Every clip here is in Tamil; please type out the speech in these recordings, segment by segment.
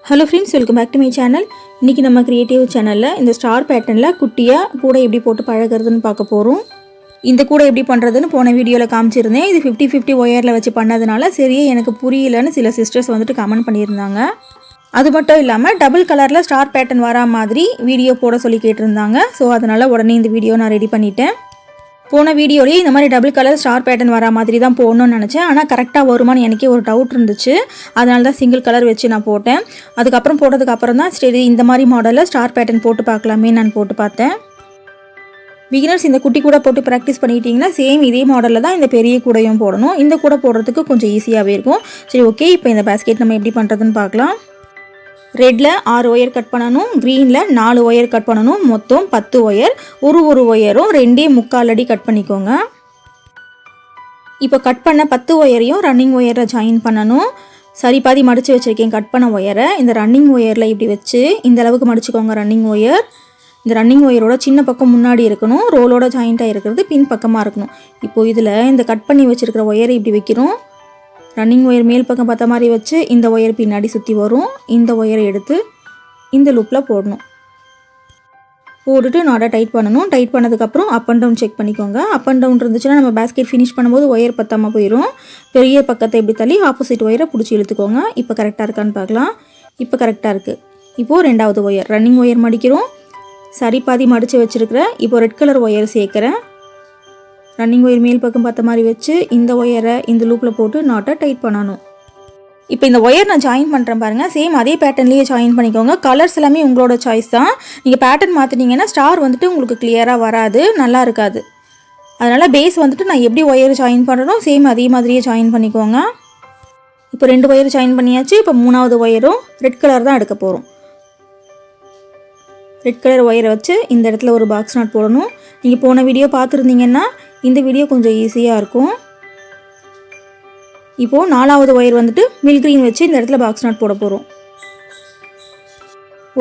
Hello friends, welcome back to my channel. இன்னைக்கு நம்ம கிரியேட்டிவ் சேனல்ல இந்த ஸ்டார் பேட்டர்ன்ல குட்டியா கூடை எப்படி போட்டு பழகுறதுன்னு பார்க்க போறோம். இந்த கூடை எப்படி பண்றதுன்னு போன வீடியோல காமிச்சிருந்தேன். இது 50-50 ஒயர்ல வச்சு பண்ணதுனால சரியே எனக்கு புரியலன்னு சில சிஸ்டர்ஸ் வந்துட்டு கமெண்ட் பண்ணியிருந்தாங்க. அது மட்டும் இல்லாம டபுள் கலர்ல ஸ்டார் பேட்டர்ன் வரா மாதிரி வீடியோ போட சொல்லி கேட்டிருந்தாங்க. சோ அதனால உடனே இந்த வீடியோ நான் ரெடி பண்ணிட்டேன். போன வீடியோலயே இந்த மாதிரி டபுள் கலர் ஸ்டார் பேட்டர்ன் வரா மாதிரி தான் போடணும்னு நினச்சேன். ஆனால் கரெக்டாக வருமானு எனக்கே ஒரு டவுட் இருந்துச்சு. அதனால தான் சிங்கிள் கலர் வச்சு நான் போட்டேன். அதுக்கப்புறம் போட்டதுக்கு அப்புறம் தான் சரி இந்த மாதிரி மாடலில் ஸ்டார் பேட்டர்ன் போட்டு பார்க்கலாமே நான் போட்டு பார்த்தேன். பிகினர்ஸ் இந்த குட்டி கூட போட்டு ப்ராக்டிஸ் பண்ணிட்டீங்கன்னா சேம் இதே மாடலில் தான் இந்த பெரிய கூடையும் போடணும். இந்த கூட போடுறதுக்கு கொஞ்சம் ஈஸியாகவே இருக்கும். சரி ஓகே, இப்போ இந்த பேஸ்கெட் நம்ம எப்படி பண்ணுறதுன்னு பார்க்கலாம். ரெட்டில் 6 ஒயர் கட் பண்ணணும், க்ரீனில் 4 ஒயர் கட் பண்ணணும், மொத்தம் 10 ஒயர். ஒரு ஒயரும் 2.25 அடி கட் பண்ணிக்கோங்க. இப்போ கட் பண்ண 10 ஒயரையும் ரன்னிங் ஒயரில் ஜாயின் பண்ணணும். சரி பாதி மடித்து வச்சுருக்கேன் கட் பண்ண ஒயரை. இந்த ரன்னிங் ஒயரில் இப்படி வச்சு இந்த அளவுக்கு மடிச்சுக்கோங்க. ரன்னிங் ஒயர் இந்த ரன்னிங் ஒயரோட சின்ன பக்கம் முன்னாடி இருக்கணும், ரோலோட ஜாயிண்ட்டாக இருக்கிறது பின் பக்கமாக இருக்கணும். இப்போது இதில் இந்த கட் பண்ணி வச்சுருக்கிற ஒயரை இப்படி வைக்கிறோம். ரன்னிங் ஒயர் மேல் பக்கம் பார்த்த மாதிரி வச்சு இந்த ஒயர் பின்னாடி சுற்றி வரும். இந்த ஒயரை எடுத்து இந்த லூப்பில் போடணும். போட்டுட்டு நாடை டைட் பண்ணணும். டைட் பண்ணதுக்கப்புறம் அப் அண்ட் டவுன் செக் பண்ணிக்கோங்க. அப் அண்ட் டவுன் இருந்துச்சுன்னா நம்ம பேஸ்கெட் ஃபினிஷ் பண்ணும்போது ஒயர் பத்தாமல் போயிடும். பெரிய பக்கத்தை இப்படி தள்ளி ஆப்போசிட் ஒயரை பிடிச்சி இழுத்துக்கோங்க. இப்போ கரெக்டாக இருக்கான்னு பார்க்கலாம். இப்போ கரெக்டாக இருக்குது. இப்போது 2வது ஒயர் ரன்னிங் ஒயர் மடிக்கிறோம். சரி பாதி மடித்து வச்சுருக்கிறேன். இப்போ ரெட் கலர் ஒயர் சேர்க்குறேன். ரன்னிங் ஒயர் மேல் பக்கம் பார்த்த மாதிரி வச்சு இந்த ஒயரை இந்த லூப்பில் போட்டு நாட்டை டைட் பண்ணணும். இப்போ இந்த ஒயர் நான் ஜாயின் பண்ணுறேன் பாருங்கள். சேம் அதே பேட்டர்ன்லேயே ஜாயின் பண்ணிக்கோங்க. கலர்ஸ் எல்லாமே உங்களோட சாய்ஸ் தான். நீங்கள் பேட்டர்ன் மாற்றினீங்கன்னா ஸ்டார் வந்துட்டு உங்களுக்கு கிளியராக வராது, நல்லா இருக்காது. அதனால் பேஸ் வந்துட்டு நான் எப்படி ஒயர் ஜாயின் பண்ணுறனோ சேம் அதே மாதிரியே ஜாயின் பண்ணிக்கோங்க. இப்போ 2 ஒயர் ஜாயின் பண்ணியாச்சு. இப்போ 3வது ஒயரும் ரெட் கலர் தான் எடுக்க போகிறோம். ரெட் கலர் ஒயரை வச்சு இந்த இடத்துல ஒரு பாக்ஸ் நாட் போடணும். நீங்கள் போன வீடியோ பார்த்துருந்தீங்கன்னா இந்த வீடியோ கொஞ்சம் ஈஸியாக இருக்கும். இப்போது 4வது ஒயர் வந்துட்டு மில் க்ரீன் வச்சு இந்த இடத்துல பாக்ஸ் நாட் போட போகிறோம்.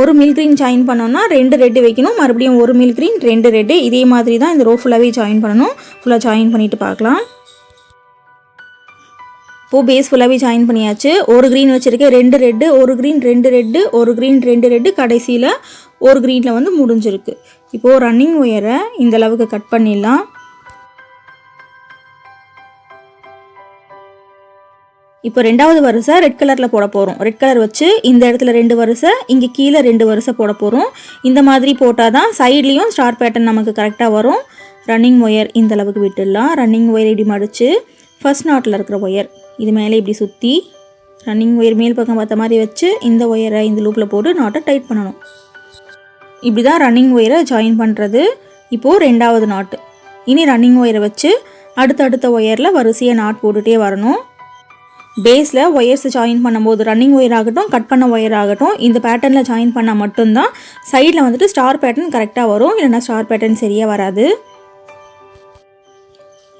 ஒரு மில் க்ரீன் ஜாயின் பண்ணோன்னா 2 ரெட்டு வைக்கணும். மறுபடியும் ஒரு மில் க்ரீன் 2 ரெட்டு. இதே மாதிரி தான் இந்த ரோ ஃபுல்லாகவே ஜாயின் பண்ணணும். ஃபுல்லாக ஜாயின் பண்ணிவிட்டு பார்க்கலாம். இப்போது பேஸ் ஃபுல்லாகவே ஜாயின் பண்ணியாச்சு. ஒரு க்ரீன் வச்சுருக்கேன், 2 ரெட்டு, ஒரு க்ரீன் 2 ரெட்டு, ஒரு க்ரீன் 2 ரெட்டு, கடைசியில் ஒரு க்ரீனில் வந்து முடிஞ்சிருக்கு. இப்போது ரன்னிங் ஒயரை இந்த அளவுக்கு கட் பண்ணிடலாம். இப்போ 2வது வரிசை ரெட் கலரில் போட போகிறோம். ரெட் கலர் வச்சு இந்த இடத்துல 2 வரிசை, இங்கே கீழே 2 வரிசை போட போகிறோம். இந்த மாதிரி போட்டால் தான் சைட்லேயும் ஸ்டார் பேட்டர்ன் நமக்கு கரெக்டாக வரும். ரன்னிங் ஒயர் இந்த அளவுக்கு விட்டுடலாம். ரன்னிங் ஒயர் இப்படி மடித்து ஃபர்ஸ்ட் நாட்டில் இருக்கிற ஒயர் இது மேலே இப்படி சுற்றி ரன்னிங் ஒயர் மேல் பக்கம் பார்த்த மாதிரி வச்சு இந்த ஒயரை இந்த லூப்பில் போட்டு நாட்டை டைட் பண்ணணும். இப்படி தான் ரன்னிங் ஒயரை ஜாயின் பண்ணுறது. இப்போது 2வது நாட்டு. இனி ரன்னிங் ஒயரை வச்சு அடுத்தடுத்த ஒயரில் வரிசையாக நாட் போட்டுகிட்டே வரணும். பேஸில் ஒயர்ஸ் ஜாயின் பண்ணும்போது ரன்னிங் ஒயர் ஆகட்டும், கட் பண்ண ஒயர் ஆகட்டும், இந்த பேட்டர்னில் ஜாயின் பண்ணால் மட்டும்தான் சைடில் வந்துட்டு ஸ்டார் பேட்டர்ன் கரெக்டாக வரும். இல்லைனா ஸ்டார் பேட்டர்ன் சரியாக வராது.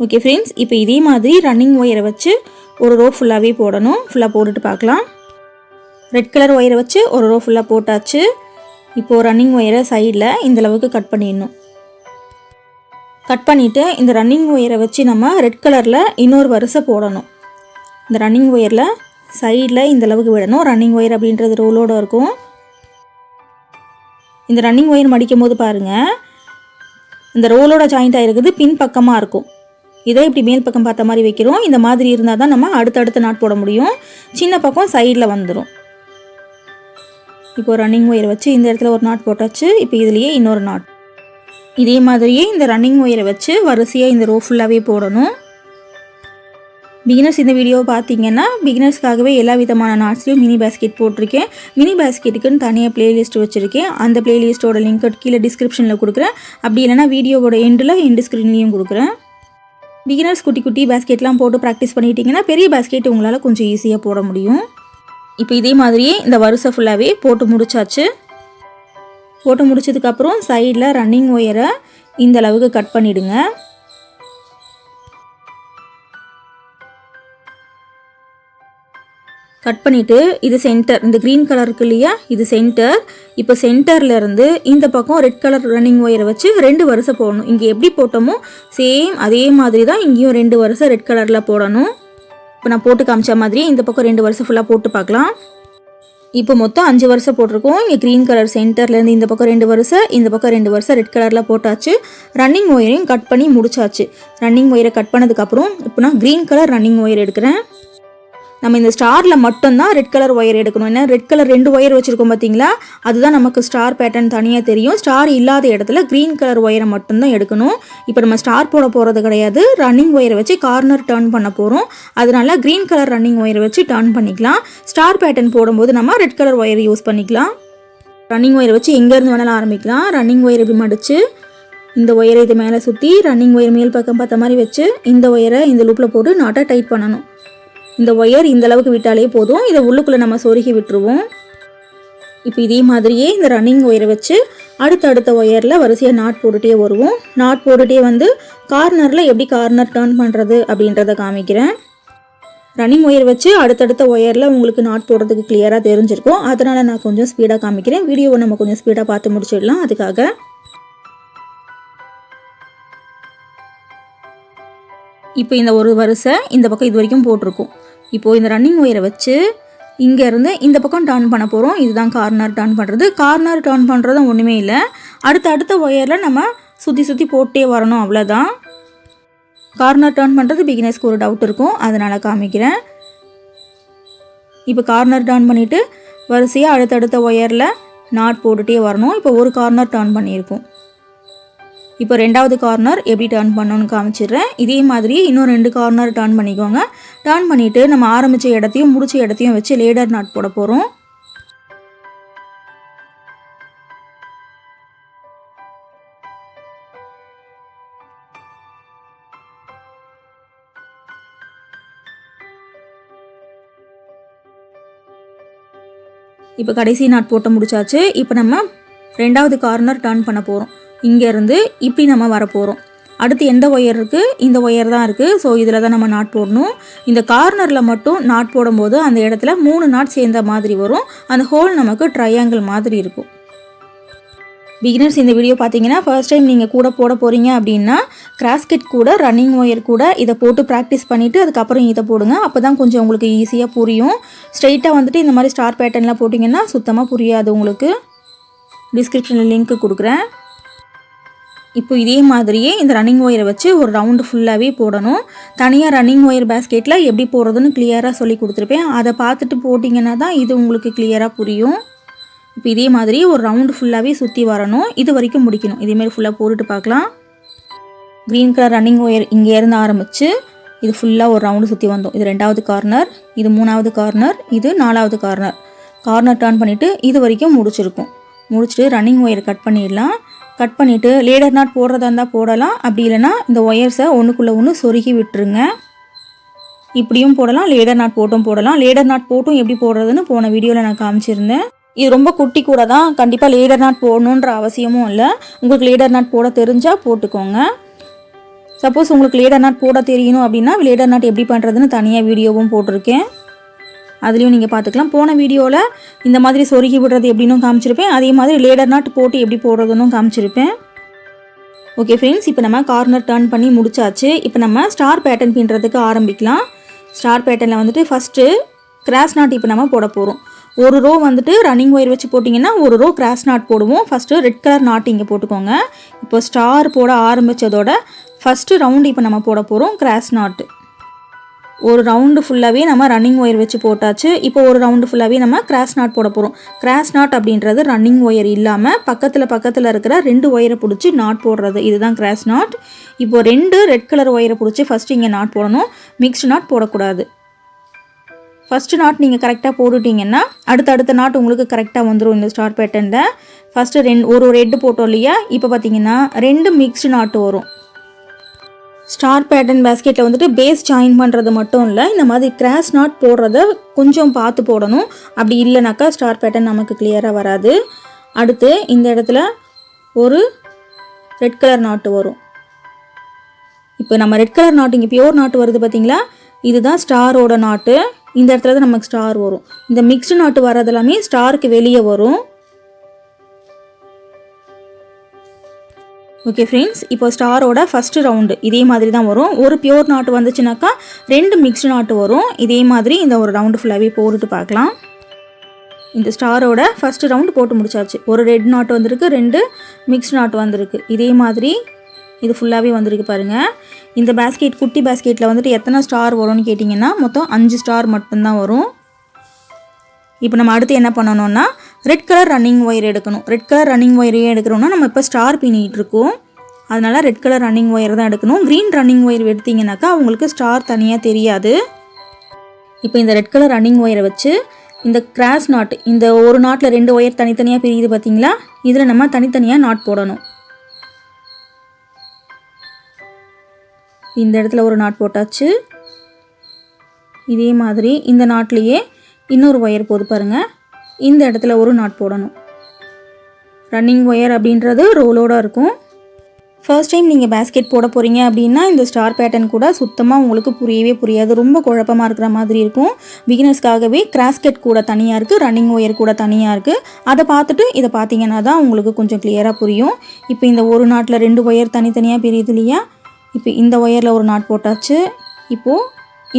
ஓகே ஃப்ரெண்ட்ஸ், இப்போ இதே மாதிரி ரன்னிங் ஒயரை வச்சு ஒரு ரோ ஃபுல்லாகவே போடணும். ஃபுல்லாக போட்டுட்டு பார்க்கலாம். ரெட் கலர் ஒயரை வச்சு ஒரு ரோ ஃபுல்லாக போட்டாச்சு. இப்போது ரன்னிங் ஒயரை சைடில் இந்தளவுக்கு கட் பண்ணிடணும். கட் பண்ணிவிட்டு இந்த ரன்னிங் ஒயரை வச்சு நம்ம ரெட் கலரில் இன்னொரு வரிசை போடணும். இந்த ரன்னிங் ஒயரில் சைடில் இந்தளவுக்கு விடணும். ரன்னிங் ஒயர் அப்படின்றது ரோலோடு இருக்கும். இந்த ரன்னிங் ஒயர் மடிக்கும் போது பாருங்கள், இந்த ரோலோட ஜாயிண்ட்டாக இருக்குது பின் பக்கமாக இருக்கும். இதை இப்படி மேல் பக்கம் பார்த்த மாதிரி வைக்கிறோம். இந்த மாதிரி இருந்தால் தான் நம்ம அடுத்தடுத்து நாட் போட முடியும். சின்ன பக்கம் சைடில் வந்துடும். இப்போது ரன்னிங் ஒயரை வச்சு இந்த இடத்துல ஒரு நாட் போட்டாச்சு. இப்போ இதுலேயே இன்னொரு நாட். இதே மாதிரியே இந்த ரன்னிங் ஒயரை வச்சு வரிசையாக இந்த ரோ ஃபுல்லாகவே போடணும். பிகினர்ஸ் இந்த வீடியோவை பார்த்தீங்கன்னா பிகினர்ஸ்க்காகவே எல்லா விதமான நாட்ஸ்லையும் மினி பேஸ்கெட் போட்டிருக்கேன். மினி பேஸ்கெட்டுக்குன்னு தனியாக பிளேலிஸ்ட் வச்சுருக்கேன். அந்த பிளேலிஸ்ட்டோட லிங்க் கீழே டிஸ்கிரிப்ஷனில் கொடுக்குறேன். அப்படி இல்லைனா வீடியோவோட எண்டு ஸ்க்ரீன்லேயும் கொடுக்குறேன். பிகினர்ஸ் குட்டி குட்டி பேஸ்கெட்லாம் போட்டு ப்ராக்டிஸ் பண்ணிட்டீங்கன்னா பெரிய பேஸ்கெட் உங்களால் கொஞ்சம் ஈஸியாக போட முடியும். இப்போ இதே மாதிரியே இந்த வரிசை ஃபுல்லாகவே போட்டு முடிச்சாச்சு. போட்டு முடிச்சதுக்கப்புறம் சைடில் ரன்னிங் ஒயரை இந்த அளவுக்கு கட் பண்ணிவிடுங்க. கட் பண்ணிவிட்டு இது சென்டர், இந்த க்ரீன் கலர் இருக்கு இல்லையா, இது சென்டர். இப்போ சென்டர்லேருந்து இந்த பக்கம் ரெட் கலர் ரன்னிங் ஒயரை வச்சு 2 வரிசை போடணும். இங்கே எப்படி போட்டோமோ சேம் அதே மாதிரி தான் இங்கேயும் 2 வரிசை ரெட் கலரில் போடணும். இப்போ நான் போட்டு காமிச்ச மாதிரி இந்த பக்கம் 2 வரிசை ஃபுல்லாக போட்டு பார்க்கலாம். இப்போ மொத்தம் 5 வரிசை போட்டிருக்கோம். இங்கே க்ரீன் கலர் சென்டர்லேருந்து இந்த பக்கம் 2 வரிசை, இந்த பக்கம் 2 வரிசை ரெட் கலரில் போட்டாச்சு. ரன்னிங் ஒயரையும் கட் பண்ணி முடிச்சாச்சு. ரன்னிங் ஒயரை கட் பண்ணதுக்கப்புறம் இப்போ நான் க்ரீன் கலர் ரன்னிங் ஒயர் எடுக்கிறேன். நம்ம இந்த ஸ்டாரில் மட்டும்தான் ரெட் கலர் ஒயர் எடுக்கணும். ஏன்னா ரெட் கலர் 2 ஒயர் வச்சுருக்கோம் பார்த்தீங்களா, அதுதான் நமக்கு ஸ்டார் பேட்டர்ன் தனியாக தெரியும். ஸ்டார் இல்லாத இடத்துல க்ரீன் கலர் ஒயரை மட்டும்தான் எடுக்கணும். இப்போ நம்ம ஸ்டார் போட போகிறது கிடையாது, ரன்னிங் ஒயரை வச்சு கார்னர் டர்ன் பண்ண போகிறோம். அதனால க்ரீன் கலர் ரன்னிங் ஒயரை வச்சு டர்ன் பண்ணிக்கலாம். ஸ்டார் பேட்டர்ன் போடும்போது நம்ம ரெட் கலர் ஒயர் யூஸ் பண்ணிக்கலாம். ரன்னிங் ஒயரை வச்சு எங்கேருந்து வேணாலும் ஆரம்பிக்கலாம். ரன்னிங் ஒயர் இப்படி மடித்து இந்த ஒயரை இது மேலே சுற்றி ரன்னிங் ஒயர் மேல் பக்கம் பார்த்த மாதிரி வச்சு இந்த ஒயரை இந்த லூப்பில் போட்டு நாட்டை டைட் பண்ணணும். இந்த ஒயர் இந்த அளவுக்கு விட்டாலே போதும். இதை உள்ளுக்குள்ளே நம்ம சொருகி விட்டுருவோம். இப்போ இதே மாதிரியே இந்த ரன்னிங் ஒயரை வச்சு அடுத்தடுத்த ஒயரில் வரிசையாக நாட் போட்டுகிட்டே வருவோம். நாட் போட்டுகிட்டே வந்து கார்னரில் எப்படி கார்னர் டர்ன் பண்ணுறது அப்படின்றத காமிக்கிறேன். ரன்னிங் ஒயர் வச்சு அடுத்தடுத்த ஒயரில் உங்களுக்கு நாட் போடுறதுக்கு கிளியராக தெரிஞ்சிருக்கும். அதனால் நான் கொஞ்சம் ஸ்பீடாக காமிக்கிறேன். வீடியோவை நம்ம கொஞ்சம் ஸ்பீடாக பார்த்து முடிச்சிடலாம். அதுக்காக இப்போ இந்த ஒரு வரிசை இந்த பக்கம் இது வரைக்கும் போட்டிருக்கோம். இப்போது இந்த ரன்னிங் ஒயரை வச்சு இங்கேருந்து இந்த பக்கம் டர்ன் பண்ண போகிறோம். இதுதான் கார்னர் டர்ன் பண்ணுறது. கார்னர் டர்ன் பண்ணுறது ஒன்றுமே இல்லை. அடுத்த ஒயரில் நம்ம சுற்றி போட்டே வரணும், அவ்வளோதான். கார்னர் டர்ன் பண்ணுறது பிகினர்ஸ்க்கு ஒரு டவுட் இருக்கும், அதனால் காமிக்கிறேன். இப்போ கார்னர் டர்ன் பண்ணிவிட்டு வரிசையாக அடுத்தடுத்த ஒயரில் நாட் போட்டுகிட்டே வரணும். இப்போ ஒரு கார்னர் டர்ன் பண்ணியிருக்கோம். இப்போ 2வது கார்னர் எப்படி டர்ன் பண்ணணும்னு காமிச்சிடுறேன். இதே மாதிரி இன்னும் 2 கார்னர் டர்ன் பண்ணிக்கோங்க. டர்ன் பண்ணிவிட்டு நம்ம ஆரம்பித்த இடத்தையும் முடிச்ச இடத்தையும் வச்சு லேடர் நாட் போட போகிறோம். இப்போ கடைசி நாட் போட்டு முடிச்சாச்சு. இப்போ நம்ம 2வது கார்னர் டர்ன் பண்ண போகிறோம். இங்கேருந்து இப்படி நம்ம வரப்போகிறோம். அடுத்து எந்த ஒயர் இருக்குது? இந்த ஒயர் தான் இருக்குது. ஸோ இதில் தான் நம்ம நாட் போடணும். இந்த கார்னரில் மட்டும் நாட் போடும்போது அந்த இடத்துல 3 நாட் சேர்ந்த மாதிரி வரும். அந்த ஹோல் நமக்கு ட்ரையாங்கிள் மாதிரி இருக்கும். பிகினர்ஸ் இந்த வீடியோ பார்த்தீங்கன்னா ஃபர்ஸ்ட் டைம் நீங்கள் கூட போட போகிறீங்க அப்படின்னா கிராஸ்கெட் கூட ரன்னிங் ஒயர் கூட இதை போட்டு ப்ராக்டிஸ் பண்ணிவிட்டு அதுக்கப்புறம் இதை போடுங்க. அப்போ தான் கொஞ்சம் உங்களுக்கு ஈஸியாக புரியும். ஸ்ட்ரைட்டாக வந்துட்டு இந்த மாதிரி ஸ்டார் பேட்டர்னில் போட்டிங்கன்னா சுத்தமாக புரியாது உங்களுக்கு. டிஸ்கிரிப்ஷனில் லிங்க் கொடுக்குறேன். இப்போ இதே மாதிரியே இந்த ரன்னிங் ஒயரை வச்சு ஒரு ரவுண்டு ஃபுல்லாகவே போடணும். தனியாக ரன்னிங் ஒயர் பேஸ்கெட்டில் எப்படி போடுறதுன்னு கிளியராக சொல்லி கொடுத்துருப்பேன். அதை பார்த்துட்டு போட்டிங்கன்னா தான் இது உங்களுக்கு கிளியராக புரியும். இப்போ இதே மாதிரி ஒரு ரவுண்டு ஃபுல்லாகவே சுற்றி வரணும். இது வரைக்கும் முடிக்கணும். இதேமாரி ஃபுல்லாக போட்டுட்டு பார்க்கலாம். க்ரீன் கலர் ரன்னிங் ஒயர் இங்கேருந்து ஆரம்பித்து இது ஃபுல்லாக ஒரு ரவுண்டு சுற்றி வந்தோம். இது 2வது கார்னர், இது 3வது கார்னர், இது 4வது கார்னர். கார்னர் டர்ன் பண்ணிவிட்டு இது வரைக்கும் முடிச்சிருக்கும். முடிச்சுட்டு ரன்னிங் ஒயர் கட் பண்ணிடலாம். கட் பண்ணிவிட்டு லேடர் நாட் போடுறதா இருந்தால் போடலாம். அப்படி இல்லைனா இந்த ஒயர்ஸை ஒன்றுக்குள்ளே ஒன்று சொருகி விட்டுருங்க. இப்படியும் போடலாம், லேடர் நாட் போட்டும் போடலாம். லேடர் நாட் போட்டும் எப்படி போடுறதுன்னு போன வீடியோவில் நான் காமிச்சிருந்தேன். இது ரொம்ப குட்டி கூட தான், கண்டிப்பாக லேடர் நாட் போடணுன்ற அவசியமும் இல்லை. உங்களுக்கு லேடர் நாட் போட தெரிஞ்சால் போட்டுக்கோங்க. சப்போஸ் உங்களுக்கு லேடர் நாட் போட தெரியணும் அப்படின்னா லேடர் நாட் எப்படி பண்ணுறதுன்னு தனியாக வீடியோவும் போட்டிருக்கேன். அதுலேயும் நீங்கள் பார்த்துக்கலாம். போன வீடியோவில் இந்த மாதிரி சொருகி விடுறது எப்படின்னு காமிச்சிருப்பேன். அதே மாதிரி லேடர் நாட் போட்டு எப்படி போடுறதுன்னு காமிச்சிருப்பேன். ஓகே ஃப்ரெண்ட்ஸ், இப்போ நம்ம கார்னர் டர்ன் பண்ணி முடிச்சாச்சு. இப்போ நம்ம ஸ்டார் பேட்டர்ன் பின்னுறதுக்கு ஆரம்பிக்கலாம். ஸ்டார் பேட்டர்னில் வந்துட்டு ஃபஸ்ட்டு கிராஸ் நாட் இப்போ நம்ம போட போகிறோம். ஒரு ரோ வந்துட்டு ரன்னிங் ஒயர் வச்சு போட்டிங்கன்னா ஒரு ரோ கிராஸ் நாட் போடுவோம். ஃபஸ்ட்டு ரெட் கலர் நாட் இங்கே போட்டுக்கோங்க. இப்போ ஸ்டார் போட ஆரம்பித்ததோட ஃபஸ்ட்டு ரவுண்டு இப்போ நம்ம போட போகிறோம் கிராஸ் நாட்டு. ஒரு ரவுண்டு ஃபுல்லாகவே நம்ம ரன்னிங் ஒயர் வச்சு போட்டாச்சு. இப்போ ஒரு ரவுண்டு ஃபுல்லாகவே நம்ம கிராஸ் நாட் போட போகிறோம். கிராஸ் நாட் அப்படின்றது ரன்னிங் ஒயர் இல்லாமல் பக்கத்தில் இருக்கிற 2 ஒயரை பிடிச்சி நாட் போடுறது, இதுதான் கிராஸ் நாட். இப்போ 2 ரெட் கலர் ஒயரை பிடிச்சி ஃபஸ்ட்டு இங்கே நாட் போடணும். மிக்ஸ்டு நாட் போடக்கூடாது. ஃபஸ்ட்டு நாட் நீங்கள் கரெக்டாக போட்டுட்டிங்கன்னா அடுத்த நாட் உங்களுக்கு கரெக்டாக வந்துடும். இந்த ஸ்டார் பேட்டர்னில் ஃபஸ்ட்டு ஒரு ரெட்டு போட்டோம் இல்லையா, இப்போ பார்த்தீங்கன்னா 2 மிக்ஸ்டு நாட்டு வரும். ஸ்டார் பேட்டர்ன் பேஸ்கெட்டில் வந்துட்டு பேஸ் ஜாயின் பண்ணுறது மட்டும் இல்லை, இந்த மாதிரி கிராஸ் நாட் போடுறத கொஞ்சம் பார்த்து போடணும். அப்படி இல்லைனாக்கா ஸ்டார் பேட்டர்ன் நமக்கு கிளியராக வராது. அடுத்து இந்த இடத்துல ஒரு ரெட் கலர் நாட்டு வரும். இப்போ நம்ம ரெட் கலர் நாட்டு இங்கே பியோர் நாட்டு வருது பார்த்தீங்களா, இதுதான் ஸ்டாரோட நாட்டு. இந்த இடத்துல தான் நமக்கு ஸ்டார் வரும். இந்த மிக்ஸ்டு நாட்டு வர்றது எல்லாமே ஸ்டாருக்கு வெளியே வரும். ஓகே ஃப்ரெண்ட்ஸ், இப்போ ஸ்டாரோட ஃபஸ்ட்டு ரவுண்டு இதே மாதிரி தான் வரும். ஒரு பியோர் நாட்டு வந்துச்சுனாக்கா 2 மிக்ஸ்டு நாட்டு வரும். இதே மாதிரி இந்த ஒரு ரவுண்டு ஃபுல்லாகவே போட்டுட்டு பார்க்கலாம். இந்த ஸ்டாரோட ஃபஸ்ட்டு ரவுண்டு போட்டு முடிச்சாச்சு. ஒரு ரெட் நாட் வந்திருக்கு, 2 மிக்ஸ்ட் நாட் வந்திருக்கு. இதே மாதிரி இது ஃபுல்லாகவே வந்திருக்கு பாருங்கள். இந்த பேஸ்கெட் குட்டி பேஸ்கெட்டில் வந்துட்டு எத்தனை ஸ்டார் வரும்னு கேட்டிங்கன்னா மொத்தம் 5 ஸ்டார் மட்டும்தான் வரும். இப்போ நம்ம அடுத்து என்ன பண்ணணும்னா ரெட் கலர் ரன்னிங் ஒயர் எடுக்கணும். ரெட் கலர் ரன்னிங் ஒயரையே எடுக்கிறோம்னா நம்ம இப்போ ஸ்டார் பின்னிகிட்டு இருக்கோம், அதனால் ரெட் கலர் ரன்னிங் ஒயர் தான் எடுக்கணும். க்ரீன் ரன்னிங் ஒயர் எடுத்திங்கனாக்கா உங்களுக்கு ஸ்டார் தனியாக தெரியாது. இப்போ இந்த ரெட் கலர் ரன்னிங் ஒயரை வச்சு இந்த கிராஸ் நாட், இந்த ஒரு நாட்டில் 2 ஒயர் தனித்தனியாக பிரியுது பார்த்தீங்களா, இதில் நம்ம தனித்தனியாக நாட் போடணும். இந்த இடத்துல ஒரு நாட் போட்டாச்சு. இதே மாதிரி இந்த நாட்லேயே இன்னொரு ஒயர் போது பாருங்கள், இந்த இடத்துல ஒரு நாட் போடணும். ரன்னிங் ஒயர் அப்படின்றது ரோலோடு இருக்கும். ஃபர்ஸ்ட் டைம் நீங்கள் பேஸ்கெட் போட போகிறீங்க அப்படின்னா இந்த ஸ்டார் பேட்டர்ன் கூட சுத்தமாக உங்களுக்கு புரியவே புரியாது, ரொம்ப குழப்பமாக இருக்கிற மாதிரி இருக்கும். பிகினர்ஸ்க்காகவே கிராஸ்கெட் கூட தனியாக இருக்குது, ரன்னிங் ஒயர் கூட தனியாக இருக்குது. அதை பார்த்துட்டு இதை பார்த்தீங்கன்னா தான் உங்களுக்கு கொஞ்சம் கிளியராக புரியும். இப்போ இந்த ஒரு நாட்டில் 2 ஒயர் தனித்தனியாக பிரியுது இல்லையா, இப்போ இந்த ஒயரில் ஒரு நாட் போட்டாச்சு. இப்போது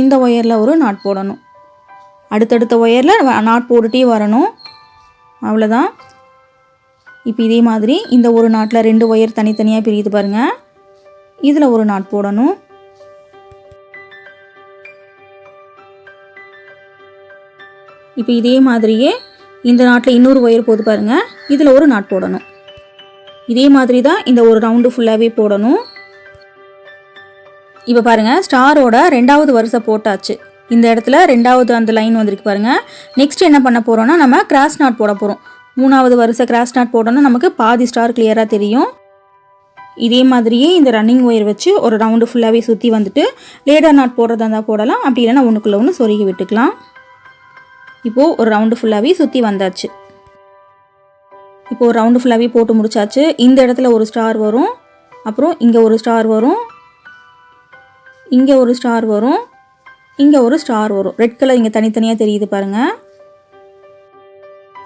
இந்த ஒயரில் ஒரு நாட் போடணும். அடுத்தடுத்த ஒயரில் நாட் போட்டுகிட்டே வரணும், அவ்வளோதான். இப்போ இதே மாதிரி இந்த ஒரு நாட்டில் 2 ஒயர் தனித்தனியாக பிரியுது பாருங்கள், இதில் ஒரு நாட் போடணும். இப்போ இதே மாதிரியே இந்த நாட்டில் இன்னொரு ஒயர் போது பாருங்கள், இதில் ஒரு நாட் போடணும். இதே மாதிரி தான் இந்த ஒரு ரவுண்டு ஃபுல்லாகவே போடணும். இப்போ பாருங்கள், ஸ்டாரோட 2வது வரிசை போட்டாச்சு. இந்த இடத்துல 2வது அந்த லைன் வந்திருக்கு பாருங்கள். நெக்ஸ்ட் என்ன பண்ண போகிறோன்னா நம்ம கிராஸ் நாட் போட போகிறோம். 3வது வரிசை கிராஸ் நாட் போடணும், நமக்கு பாதி ஸ்டார் கிளியராக தெரியும். இதே மாதிரியே இந்த ரன்னிங் ஒயர் வச்சு ஒரு ரவுண்டு ஃபுல்லாகவே சுற்றி வந்துட்டு லேடர் நாட் போடுறதா இருந்தால் போடலாம், அப்படி இல்லைன்னா ஒன்றுக்குள்ளே ஒன்று சொருகி விட்டுக்கலாம். இப்போது ஒரு ரவுண்டு ஃபுல்லாகவே சுற்றி வந்தாச்சு. இப்போது ஒரு ரவுண்டு ஃபுல்லாகவே போட்டு முடிச்சாச்சு. இந்த இடத்துல ஒரு ஸ்டார் வரும், அப்புறம் இங்கே ஒரு ஸ்டார் வரும், இங்கே ஒரு ஸ்டார் வரும், இங்கே ஒரு ஸ்டார் வரும். ரெட் கலர் இங்கே தனித்தனியாக தெரியுது பாருங்கள்.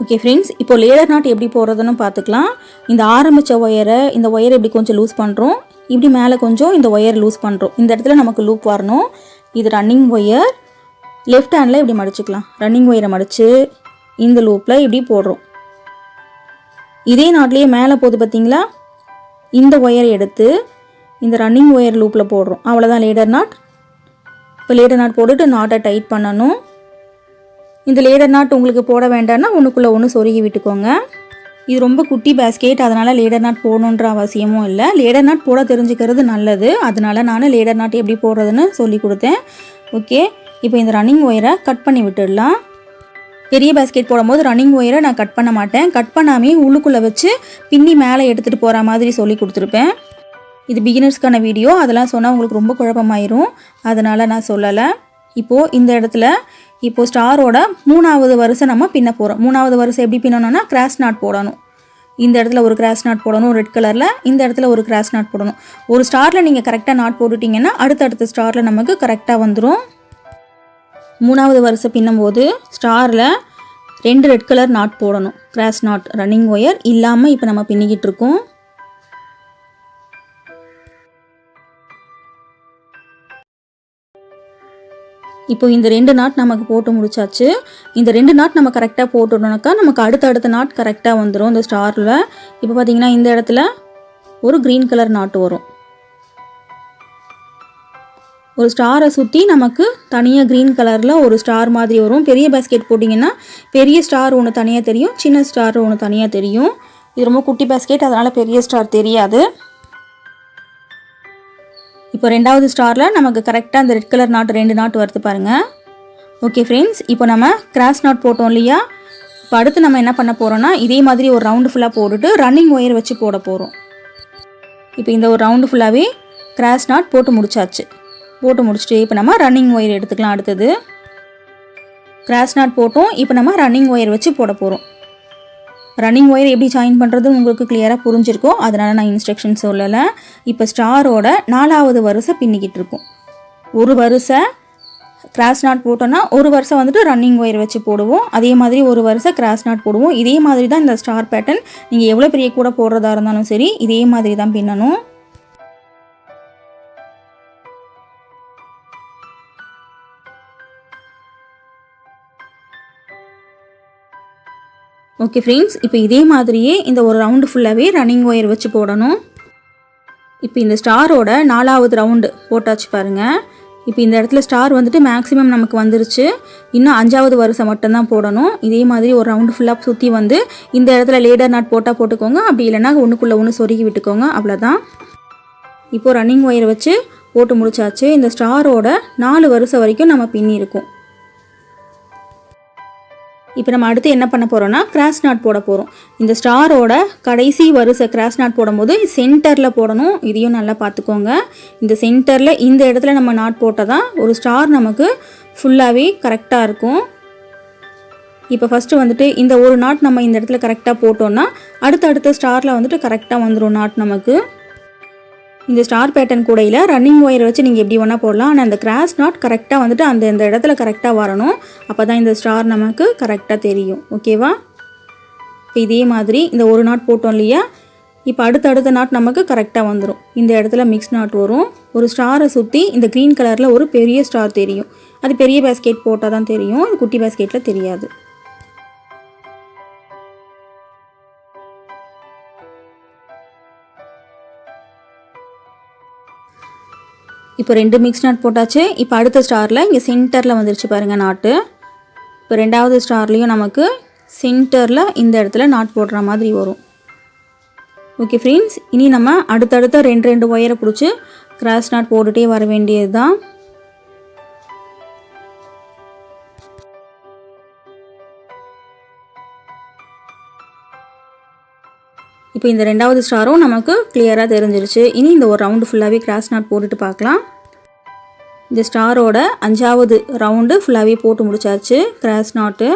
ஓகே ஃப்ரெண்ட்ஸ், இப்போ லேடர் நாட் எப்படி போடுறதுன்னு பார்த்துக்கலாம். இந்த ஆரம்பித்த ஒயரை, இந்த ஒயரை இப்படி கொஞ்சம் லூஸ் பண்ணுறோம், இப்படி மேலே கொஞ்சம் இந்த ஒயர் லூஸ் பண்ணுறோம். இந்த இடத்துல நமக்கு லூப் வரணும். இது ரன்னிங் ஒயர், லெஃப்ட் ஹேண்டில் இப்படி மடிச்சுக்கலாம். ரன்னிங் ஒயரை மடித்து இந்த லூப்பில் இப்படி போடுறோம். இதே நாட்லேயே மேலே போகுது பார்த்தீங்களா, இந்த ஒயரை எடுத்து இந்த ரன்னிங் ஒயர் லூப்பில் போடுறோம். அவ்வளோதான் லேடர் நாட். இப்போ லேடர் நாட் போட்டுட்டு நாட்டை டைட் பண்ணணும். இந்த லேடர் நாட் உங்களுக்கு போட வேண்டாம்னா ஒன்றுக்குள்ளே ஒன்று சொருகி விட்டுக்கோங்க. இது ரொம்ப குட்டி பேஸ்கெட், அதனால் லேடர் நாட் போடணுன்ற அவசியமும் இல்லை. லேடர் நாட் போட தெரிஞ்சுக்கிறது நல்லது, அதனால் நான் லேடர் நாட் எப்படி போடுறதுன்னு சொல்லி கொடுத்தேன். ஓகே, இப்போ இந்த ரன்னிங் ஒயரை கட் பண்ணி விட்டுடலாம். பெரிய பேஸ்கெட் போடும்போது ரன்னிங் ஒயரை நான் கட் பண்ண மாட்டேன், கட் பண்ணாமே உள்ளுக்குள்ளே வச்சு பின்னி மேலே எடுத்துகிட்டு போகிற மாதிரி சொல்லி கொடுத்துருப்பேன். இது பிகினர்ஸ்க்கான வீடியோ, அதெல்லாம் சொன்னால் உங்களுக்கு ரொம்ப குழப்பமாயிரும், அதனால் நான் சொல்லலை. இப்போது இந்த இடத்துல இப்போது ஸ்டாரோட 3வது வரிசை நம்ம பின்ன போகிறோம். 3வது வரிசை எப்படி பின்னணும்னா கிராஸ் நாட் போடணும். இந்த இடத்துல ஒரு கிராஸ் நாட் போடணும் ரெட் கலரில், இந்த இடத்துல ஒரு கிராஸ் நாட் போடணும். ஒரு ஸ்டாரில் நீங்கள் கரெக்டாக நாட் போட்டுட்டிங்கன்னா அடுத்தடுத்த ஸ்டாரில் நமக்கு கரெக்டாக வந்துடும். 3வது வரிசை பின்னும்போது ஸ்டாரில் 2 ரெட் கலர் நாட் போடணும். கிராஸ் நாட் ரன்னிங் ஒயர் இல்லாமல் இப்போ நம்ம பின்னிக்கிட்டு இருக்கோம். இப்போ இந்த 2 நாட் நமக்கு போட்டு முடிச்சாச்சு. இந்த 2 நாட் நம்ம கரெக்டாக போட்டுட்டோம்னாக்கா நமக்கு அடுத்த நாட் கரெக்டாக வந்துடும் இந்த ஸ்டாரில். இப்போ பார்த்தீங்கன்னா இந்த இடத்துல ஒரு க்ரீன் கலர் நாட்டு வரும். ஒரு ஸ்டாரை சுற்றி நமக்கு தனியாக க்ரீன் கலரில் ஒரு ஸ்டார் மாதிரி வரும். பெரிய பேஸ்கெட் போட்டிங்கன்னா பெரிய ஸ்டார் ஒன்று தனியாக தெரியும், சின்ன ஸ்டார் ஒன்று தனியாக தெரியும். இது ரொம்ப குட்டி பேஸ்கெட், அதனால் பெரிய ஸ்டார் தெரியாது. இப்போ 2வது ஸ்டாரில் நமக்கு கரெக்டாக அந்த ரெட் கலர் நாட் 2 நாட் வருது பாருங்கள். ஓகே ஃப்ரெண்ட்ஸ், இப்போ நம்ம கிராஸ் நாட் போட்டோம் இல்லையா, இப்போ அடுத்து நம்ம என்ன பண்ண போகிறோன்னா இதே மாதிரி ஒரு ரவுண்டு ஃபுல்லாக போட்டுட்டு ரன்னிங் ஒயர் வச்சு போட போகிறோம். இப்போ இந்த ஒரு ரவுண்டு ஃபுல்லாகவே கிராஸ் நாட் போட்டு முடிச்சாச்சு. போட்டு முடிச்சுட்டு இப்போ நம்ம ரன்னிங் ஒயர் எடுத்துக்கலாம். அடுத்தது கிராஸ் நாட் போட்டோம், இப்போ நம்ம ரன்னிங் ஒயர் வச்சு போட போகிறோம். ரன்னிங் ஒயர் எப்படி ஜாயின் பண்ணுறது உங்களுக்கு கிளியராக புரிஞ்சிருக்கும், அதனால் நான் இன்ஸ்ட்ரக்ஷன் சொல்லலை. இப்போ ஸ்டாரோட 4வது வரிசை பின்னிக்கிட்டு இருக்கும். ஒரு வரிசை கிராஸ் நாட் போட்டோன்னா ஒரு வரிசை வந்துட்டு ரன்னிங் ஒயர் வச்சு போடுவோம், அதே மாதிரி ஒரு வரிசை கிராஸ் நாட் போடுவோம். இதே மாதிரி தான் இந்த ஸ்டார் பேட்டர்ன் நீங்கள் எவ்வளோ பெரிய கூட போடுறதா இருந்தாலும் சரி இதே மாதிரி தான் பின்னணும். ஓகே ஃப்ரெண்ட்ஸ், இப்போ இதே மாதிரியே இந்த ஒரு ரவுண்டு ஃபுல்லாகவே ரன்னிங் ஒயர் வச்சு போடணும். இப்போ இந்த ஸ்டாரோட 4வது ரவுண்டு போட்டாச்சு பாருங்கள். இப்போ இந்த இடத்துல ஸ்டார் வந்துட்டு மேக்ஸிமம் நமக்கு வந்துருச்சு. இன்னும் 5வது வரிசை மட்டும்தான் போடணும். இதே மாதிரி ஒரு ரவுண்டு ஃபுல்லாக சுற்றி வந்து இந்த இடத்துல லேடர் நாட் போட்டால் போட்டுக்கோங்க, அப்படி இல்லைனா ஒன்றுக்குள்ளே ஒன்று சொருகி விட்டுக்கோங்க, அவ்வளோதான். இப்போது ரன்னிங் ஒயர் வச்சு போட்டு முடிச்சாச்சு. இந்த ஸ்டாரோட 4 வரிசை வரைக்கும் நம்ம பின்னி இருக்கோம். இப்போ நம்ம அடுத்து என்ன பண்ண போகிறோம்னா கிராஸ் நாட் போட போகிறோம். இந்த ஸ்டாரோட கடைசி வரிசை கிராஸ் நாட் போடும்போது சென்டரில் போடணும். இதையும் நல்லா பார்த்துக்கோங்க. இந்த சென்டரில் இந்த இடத்துல நம்ம நாட் போட்டால் தான் ஒரு ஸ்டார் நமக்கு ஃபுல்லாகவே கரெக்டாக இருக்கும். இப்போ ஃபஸ்ட்டு வந்துட்டு இந்த ஒரு நாட் நம்ம இந்த இடத்துல கரெக்டாக போட்டோன்னா அடுத்த ஸ்டாரில் வந்துட்டு கரெக்டாக வந்துடும் நாட் நமக்கு. இந்த ஸ்டார் பேட்டர்ன் கூடையில் ரன்னிங் ஒயர் வச்சு நீங்கள் எப்படி வேணால் போடலாம். ஆனால் அந்த கிராஸ் நாட் கரெக்டாக வந்துட்டு அந்த இடத்துல கரெக்டாக வரணும். அப்போ தான் இந்த ஸ்டார் நமக்கு கரெக்டாக தெரியும். ஓகேவா? இப்போ இதே மாதிரி இந்த ஒரு நாட் போட்டோம் இல்லையா, இப்போ அடுத்த நாட் நமக்கு கரெக்டாக வந்துடும். இந்த இடத்துல மிக்ஸ் நாட் வரும். ஒரு ஸ்டாரை சுற்றி இந்த க்ரீன் கலரில் ஒரு பெரிய ஸ்டார் தெரியும். அது பெரிய பேஸ்கெட் போட்டால் தான் தெரியும், அது குட்டி பேஸ்கெட்டில் தெரியாது. இப்போ 2 மிக்ஸ் நாட் போட்டாச்சு. இப்போ அடுத்த ஸ்டாரில் இங்கே சென்டரில் வந்துருச்சு பாருங்கள் நாட்டு. இப்போ 2வது ஸ்டார்லேயும் நமக்கு சென்டரில் இந்த இடத்துல நாட் போடுற மாதிரி வரும். ஓகே ஃப்ரெண்ட்ஸ், இனி நம்ம அடுத்தடுத்த 2 ஒயரை பிடிச்சி கிராஸ் நாட் போட்டுகிட்டே வர வேண்டியது தான். இப்போ இந்த 2வது ஸ்டாரும் நமக்கு கிளியராக தெரிஞ்சிருச்சு. இனி இந்த ஒரு ரவுண்டு ஃபுல்லாகவே கிராஸ் நாட் போட்டுட்டு பார்க்கலாம். இந்த ஸ்டாரோட 5வது ரவுண்டு ஃபுல்லாகவே போட்டு முடிச்சாச்சு. கிராஸ் நாட்டு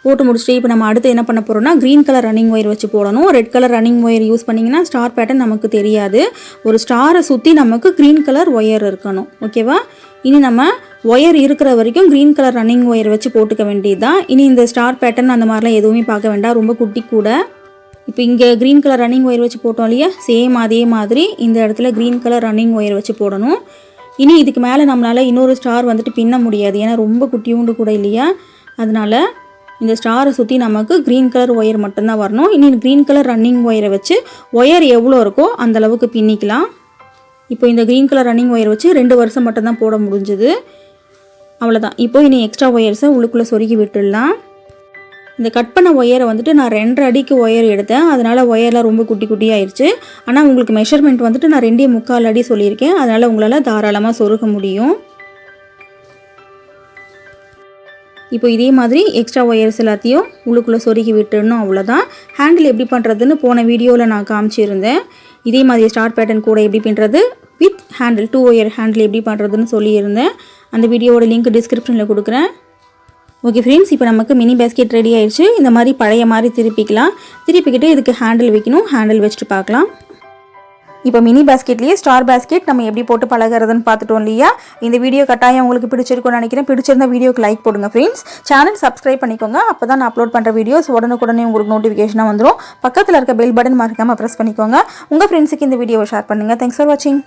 போட்டு முடிச்சுட்டு இப்போ நம்ம அடுத்து என்ன பண்ண போகிறோம்னா க்ரீன் கலர் ரன்னிங் ஒயர் வச்சு போடணும். Red colour running wire use பண்ணிங்கன்னா ஸ்டார் பேட்டர்ன் நமக்கு தெரியாது. ஒரு ஸ்டாரை சுற்றி நமக்கு க்ரீன் கலர் ஒயர் இருக்கணும். ஓகேவா? இனி நம்ம ஒயர் இருக்கிற வரைக்கும் க்ரீன் கலர் ரன்னிங் ஒயர் வச்சு போட்டுக்க வேண்டியது தான். இனி இந்த ஸ்டார் பேட்டர்ன் அந்த மாதிரிலாம் எதுவுமே பார்க்க வேண்டாம், ரொம்ப குட்டி கூட. இப்போ இங்கே க்ரீன் கலர் ரன்னிங் ஒயர் வச்சு போட்டோம் இல்லையா, சேம் அதே மாதிரி இந்த இடத்துல க்ரீன் கலர் ரன்னிங் ஒயர் வச்சு போடணும். இனி இதுக்கு மேலே நம்மளால் இன்னொரு ஸ்டார் வந்துட்டு பின்ன முடியாது, ஏன்னா ரொம்ப குட்டியூண்டு கூட இல்லையா. அதனால் இந்த ஸ்டாரை சுற்றி நமக்கு க்ரீன் கலர் ஒயர் மட்டும்தான் வரணும். இனி க்ரீன் கலர் ரன்னிங் ஒயரை வச்சு ஒயர் எவ்வளோ இருக்கோ அந்தளவுக்கு பின்னிக்கலாம். இப்போ இந்த க்ரீன் கலர் ரன்னிங் ஒயர் வச்சு 2 வருஷம் மட்டும்தான் போட முடிஞ்சுது, அவ்வளோதான். இப்போ இனி எக்ஸ்ட்ரா ஒயர்ஸை உள்ளுக்குள்ளே சொருகி விட்டுடலாம். இந்த கட் பண்ண ஒயரை வந்துட்டு நான் 2.5 அடிக்கு ஒயர் எடுத்தேன், அதனால் ஒயர்லாம் ரொம்ப குட்டி ஆயிடுச்சு. ஆனால் உங்களுக்கு மெஷர்மெண்ட் வந்துட்டு நான் 2.25 அடி சொல்லியிருக்கேன், அதனால் உங்களால் தாராளமாக சொருக முடியும். இப்போ இதே மாதிரி எக்ஸ்ட்ரா ஒயர்ஸ் எல்லாத்தையும் உள்ளுக்குள்ளே சொருகி விட்டுடணும், அவ்வளோதான். ஹேண்டில் எப்படி பண்ணுறதுன்னு போன வீடியோவில் நான் காமிச்சிருந்தேன். இதே மாதிரி ஸ்டார் பேட்டர்ன் கூட எப்படி பண்ணுறது வித் ஹேண்டில் 2 ஒயர் ஹேண்டில் எப்படி பண்ணுறதுன்னு சொல்லியிருந்தேன். அந்த வீடியோவோட லிங்க் டிஸ்கிரிப்ஷனில் கொடுக்குறேன். ஓகே ஃப்ரெண்ட்ஸ், இப்போ நமக்கு மினி பேஸ்கெட் ரெடி ஆயிடுச்சு. இந்த மாதிரி பழைய மாதிரி திருப்பிக்கிட்டு இதுக்கு ஹேண்டில் வைக்கணும். ஹேண்டில் வச்சுட்டு பார்க்கலாம். இப்போ மினி பேஸ்கெட்லேயே ஸ்டார் பேஸ்கெட் நம்ம எப்படி போட்டு பழகிறதுன்னு பார்த்துட்டோம் இல்லையா. இந்த வீடியோ கட்டாயம் உங்களுக்கு பிடிச்சிருக்கும்னு நினைக்கிறேன். பிடிச்சிருந்த வீடியோக்கு லைக் போடுங்க ஃப்ரெண்ட்ஸ். சேனல் சப்ஸ்கிரைப் பண்ணிக்கோங்க, அப்போ தான் நான் அப்லோட் பண்ணுற வீடியோஸ் உடனுக்குடனே உங்களுக்கு நோட்டிஃபிகேஷனாக வந்துடும். பக்கத்தில் இருக்க பெல் பட்டன் மறக்காமல் ப்ரெஸ் பண்ணிக்கோங்க. உங்கள் ஃப்ரெண்ட்ஸுக்கு இந்த வீடியோவை ஷேர் பண்ணுங்கள். தேங்க்ஸ் ஃபார் வாட்சிங்.